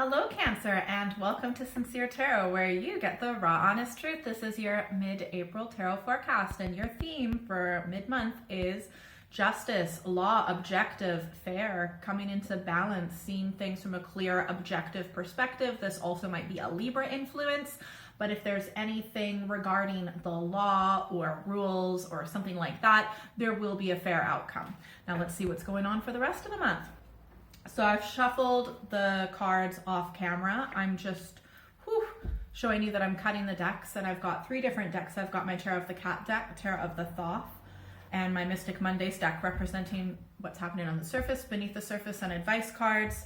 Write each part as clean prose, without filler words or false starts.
Hello Cancer, and welcome to Sincere Tarot, where you get the raw honest truth. This is your mid-April tarot forecast, and your theme for mid-month is justice, law, objective, fair, coming into balance, seeing things from a clear, objective perspective. This also might be a Libra influence, but if there's anything regarding the law or rules or something like that, there will be a fair outcome. Now let's see what's going on for the rest of the month. So I've shuffled the cards off camera. I'm just showing you that I'm cutting the decks, and I've got 3 different decks. I've got my Tarot of the Cat deck, Tarot of the Thoth, and my Mystic Mondays deck representing what's happening on the surface, beneath the surface, and advice cards.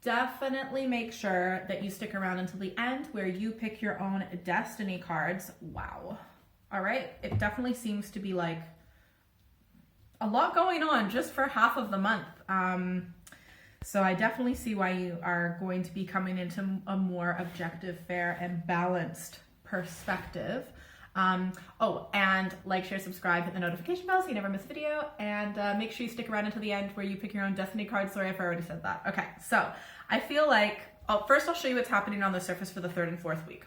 Definitely make sure that you stick around until the end where you pick your own destiny cards. Wow. All right. It definitely seems to be like a lot going on just for half of the month. So I definitely see why you are going to be coming into a more objective, fair, and balanced perspective. And like, share, subscribe, hit the notification bell so you never miss a video, and make sure you stick around until the end where you pick your own destiny card. Sorry if I already said that. Okay, so I feel like, first I'll show you what's happening on the surface for the 3rd and 4th week.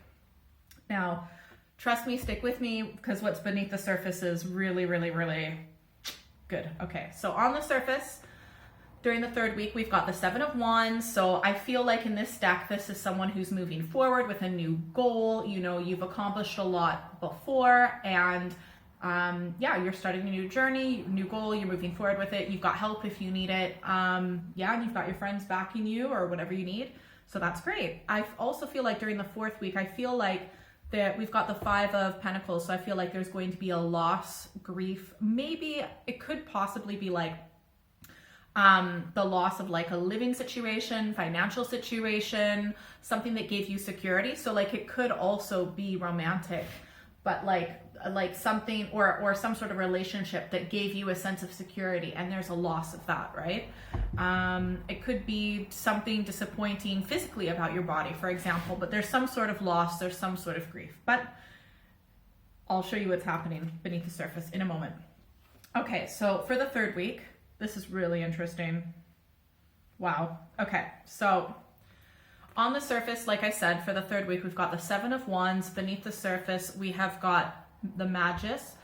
Now, trust me, stick with me, because what's beneath the surface is really, really, really good. Okay, so on the surface, during the 3rd week, we've got the 7 of Wands. So I feel like in this deck, this is someone who's moving forward with a new goal. You know, you've accomplished a lot before, and you're starting a new journey, new goal, you're moving forward with it. You've got help if you need it. And you've got your friends backing you or whatever you need. So that's great. I also feel like during the 4th week, I feel like that we've got the 5 of Pentacles. So I feel like there's going to be a loss, grief. Maybe it could possibly be like the loss of like a living situation, financial situation, something that gave you security. So like it could also be romantic, but like something or some sort of relationship that gave you a sense of security, and there's a loss of that, right? It could be something disappointing physically about your body, for example, but there's some sort of loss, there's some sort of grief. But I'll show you what's happening beneath the surface in a moment. Okay, so for the 3rd week, this is really interesting. Wow. Okay, so on the surface, like I said, for the 3rd week, we've got the 7 of Wands. Beneath the surface, we have got the Magus,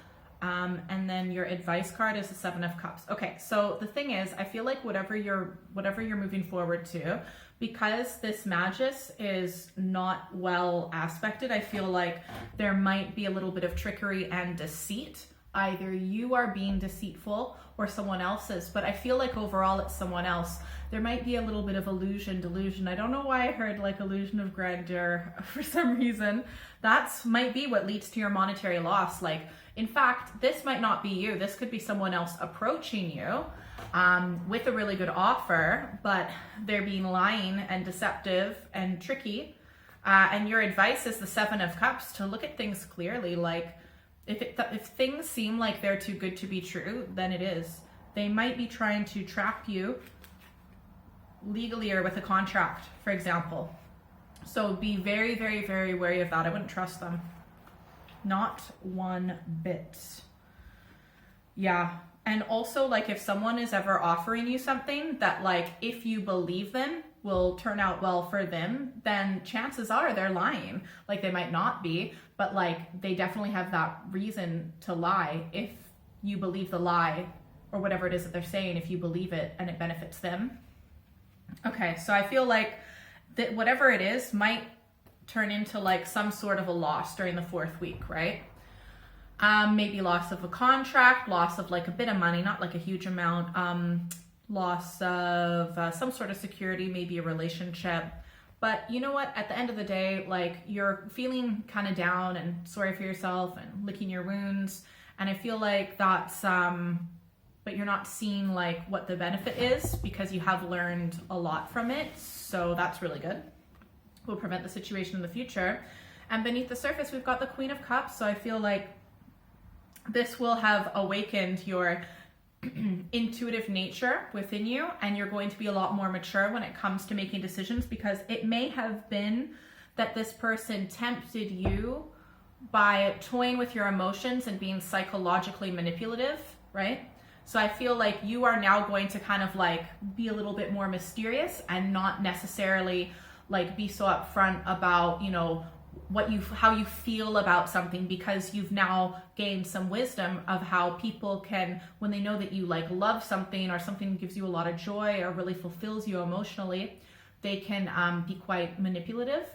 and then your advice card is the 7 of Cups. Okay, so the thing is, I feel like whatever you're moving forward to, because this Magus is not well aspected, I feel like there might be a little bit of trickery and deceit. Either you are being deceitful or someone else is, but I feel like overall it's someone else. There might be a little bit of illusion, delusion. I don't know why I heard like illusion of grandeur for some reason. That's might be what leads to your monetary loss. Like, in fact, this might not be you. This could be someone else approaching you with a really good offer, but they're being lying and deceptive and tricky. And your advice is the 7 of Cups, to look at things clearly. Like, if things seem like they're too good to be true, then it is. They might be trying to trap you legally or with a contract, for example. So be very, very, very wary of that. I wouldn't trust them. Not one bit. Yeah. And also, like, if someone is ever offering you something that, like, if you believe them, will turn out well for them, then chances are they're lying. Like, they might not be, but like they definitely have that reason to lie if you believe the lie or whatever it is that they're saying, if you believe it and it benefits them. Okay, so I feel like that whatever it is might turn into like some sort of a loss during the 4th week, right? Maybe loss of a contract, loss of like a bit of money, not like a huge amount, loss of some sort of security, maybe a relationship. But you know what? At the end of the day, like, you're feeling kind of down and sorry for yourself and licking your wounds. And I feel like that's, but you're not seeing like what the benefit is, because you have learned a lot from it. So that's really good. Will prevent the situation in the future. And beneath the surface, we've got the Queen of Cups. So I feel like this will have awakened your intuitive nature within you, and you're going to be a lot more mature when it comes to making decisions, because it may have been that this person tempted you by toying with your emotions and being psychologically manipulative, right? So I feel like you are now going to kind of like be a little bit more mysterious and not necessarily like be so upfront about, you know, how you feel about something, because you've now gained some wisdom of how people can, when they know that you like love something or something gives you a lot of joy or really fulfills you emotionally, they can be quite manipulative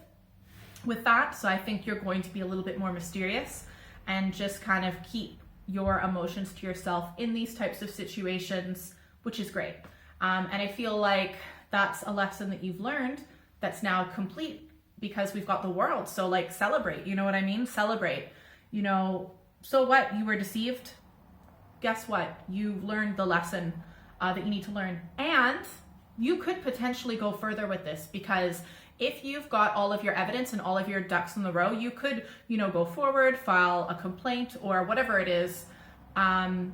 with that. So I think you're going to be a little bit more mysterious and just kind of keep your emotions to yourself in these types of situations, which is great. And I feel like that's a lesson that you've learned that's now complete, because we've got the world. So like celebrate, you know what I mean? Celebrate, you know, so what? You were deceived. Guess what? You've learned the lesson that you need to learn. And you could potentially go further with this, because if you've got all of your evidence and all of your ducks in the row, you could, you know, go forward, file a complaint or whatever it is,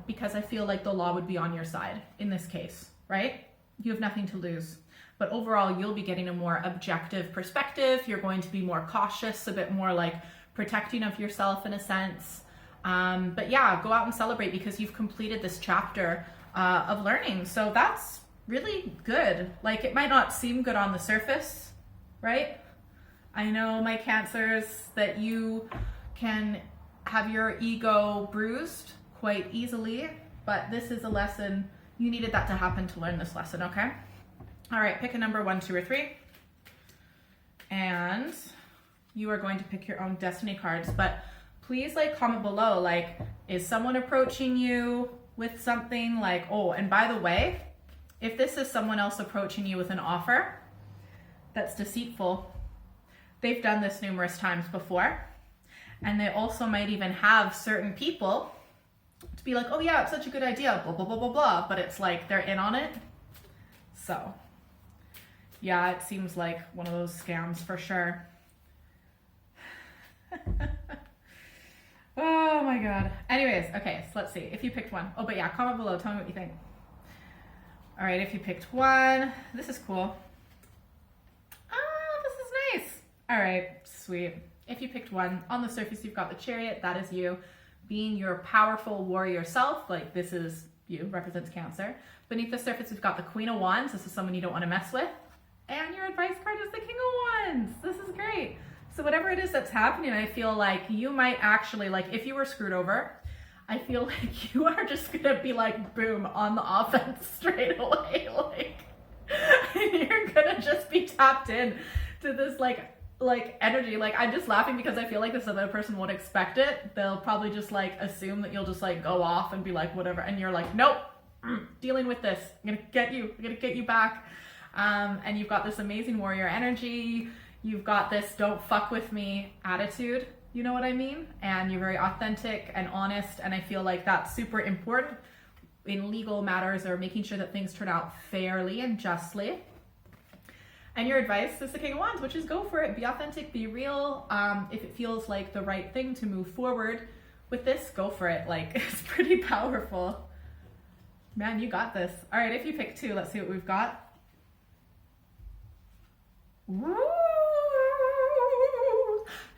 because I feel like the law would be on your side in this case, right? You have nothing to lose. But overall, you'll be getting a more objective perspective. You're going to be more cautious, a bit more like protecting of yourself in a sense. But yeah, go out and celebrate, because you've completed this chapter of learning. So that's really good. Like, it might not seem good on the surface, right? I know, my Cancers, that you can have your ego bruised quite easily, but this is a lesson. You needed that to happen to learn this lesson, okay? All right, pick a number 1, 2, or 3. And you are going to pick your own destiny cards, but please like comment below, like, is someone approaching you with something like, oh, and by the way, if this is someone else approaching you with an offer that's deceitful, they've done this numerous times before. And they also might even have certain people to be like, oh yeah, it's such a good idea, blah, blah, blah, blah, blah. But it's like they're in on it. So yeah, it seems like one of those scams for sure. Oh my God. Anyways, okay, so let's see. If you picked one. Oh, but yeah, comment below. Tell me what you think. All right, if you picked one, this is cool. Oh, this is nice. All right, sweet. If you picked one, on the surface, you've got the Chariot. That is you being your powerful warrior self. Like, this is you, represents Cancer. Beneath the surface, we've got the Queen of Wands. This is someone you don't want to mess with. And your advice card is the King of Wands. This is great. So whatever it is that's happening, I feel like you might actually, like, if you were screwed over, I feel like you are just gonna be like, boom, on the offense straight away. Like, you're gonna just be tapped in to this like energy. Like, I'm just laughing because I feel like this other person won't expect it. They'll probably just like assume that you'll just like go off and be like, whatever. And you're like, nope, dealing with this. I'm gonna get you back. And you've got this amazing warrior energy. You've got this don't fuck with me attitude. You know what I mean? And you're very authentic and honest. And I feel like that's super important in legal matters, or making sure that things turn out fairly and justly. And your advice is the King of Wands, which is go for it. Be authentic, be real. If it feels like the right thing to move forward with this, go for it. Like, it's pretty powerful. Man, you got this. All right, if you pick 2, let's see what we've got. Woo!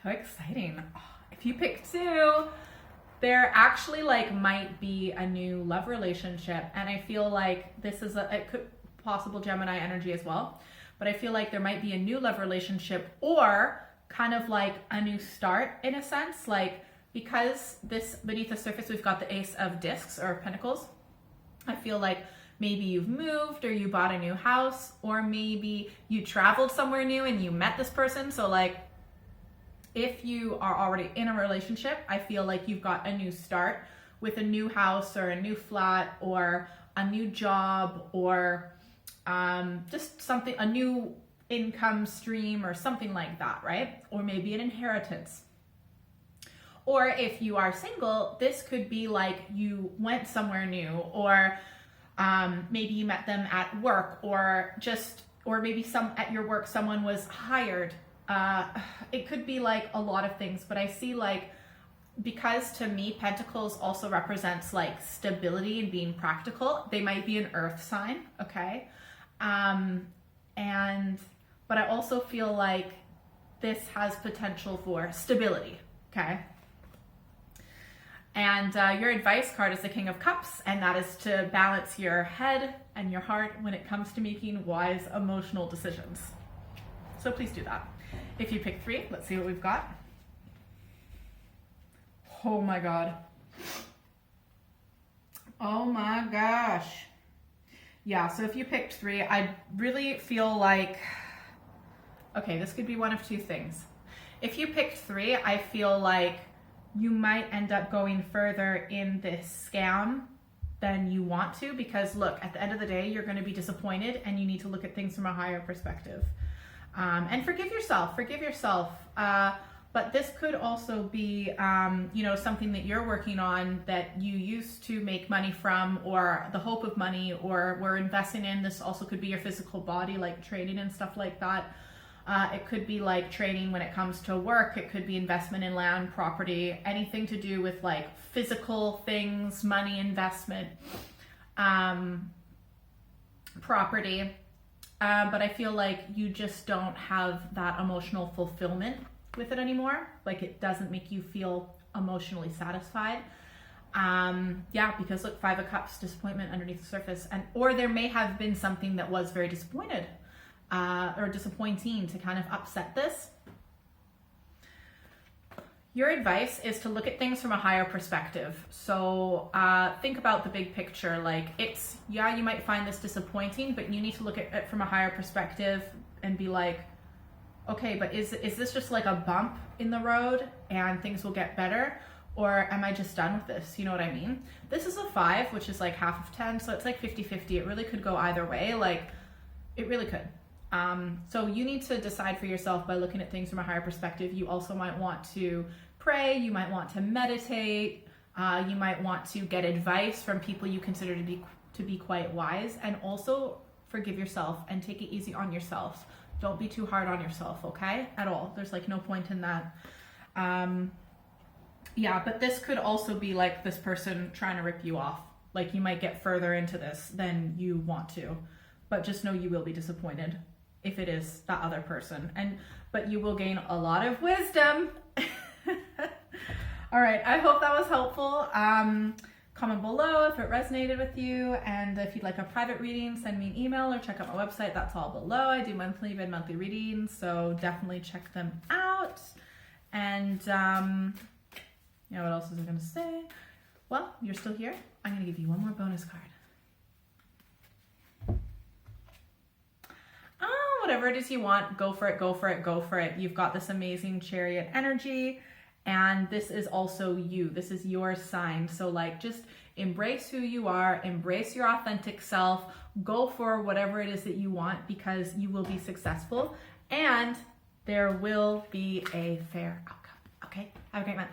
How exciting. Oh, if you pick 2, there actually like might be a new love relationship. And I feel like this is it could possible Gemini energy as well. But I feel like there might be a new love relationship, or kind of like a new start in a sense. Like, because this beneath the surface, we've got the Ace of Discs or Pentacles. I feel like maybe you've moved, or you bought a new house, or maybe you traveled somewhere new and you met this person. So like, if you are already in a relationship, I feel like you've got a new start with a new house or a new flat or a new job, or just something, a new income stream or something like that, right? Or maybe an inheritance. Or if you are single, this could be like you went somewhere new, or maybe you met them at work, or maybe at your work, someone was hired. It could be like a lot of things, but I see like, because to me, Pentacles also represents like stability and being practical. They might be an earth sign, okay? But I also feel like this has potential for stability, okay? And your advice card is the King of Cups, and that is to balance your head and your heart when it comes to making wise emotional decisions. So please do that. If you pick 3, let's see what we've got. Oh my God. Oh my gosh. Yeah, so if you picked 3, I really feel like, okay, this could be one of 2 things. If you picked 3, I feel like you might end up going further in this scam than you want to, because look, at the end of the day, you're going to be disappointed and you need to look at things from a higher perspective. And forgive yourself. But this could also be, something that you're working on that you used to make money from, or the hope of money, or we're investing in. This also could be your physical body, like training and stuff like that. It could be like training when it comes to work. It could be investment in land, property, anything to do with like physical things, money, investment, property. But I feel like you just don't have that emotional fulfillment with it anymore. Like it doesn't make you feel emotionally satisfied. Because look, 5 of Cups, disappointment underneath the surface, or there may have been something that was very disappointing to kind of upset this. Your advice is to look at things from a higher perspective. So think about the big picture. Like you might find this disappointing, but you need to look at it from a higher perspective and be like, okay, but is this just like a bump in the road and things will get better? Or am I just done with this? You know what I mean? This is a 5, which is like half of 10. So it's like 50-50. It really could go either way. Like it really could. So you need to decide for yourself by looking at things from a higher perspective. You also might want to pray. You might want to meditate. You might want to get advice from people you consider to be quite wise, and also forgive yourself and take it easy on yourself. Don't be too hard on yourself, okay? At all. There's like no point in that. But this could also be like this person trying to rip you off. Like you might get further into this than you want to, but just know you will be disappointed if it is that other person. But you will gain a lot of wisdom. All right, I hope that was helpful. Comment below if it resonated with you, and if you'd like a private reading, send me an email or check out my website. That's all below. I do monthly, mid-monthly readings, so definitely check them out. And what else was I gonna say? Well, you're still here. I'm gonna give you one more bonus card. Whatever it is you want, go for it, go for it, go for it. You've got this amazing Chariot energy, and this is also you. This is your sign. So like, just embrace who you are, embrace your authentic self, go for whatever it is that you want, because you will be successful and there will be a fair outcome. Okay? Have a great month.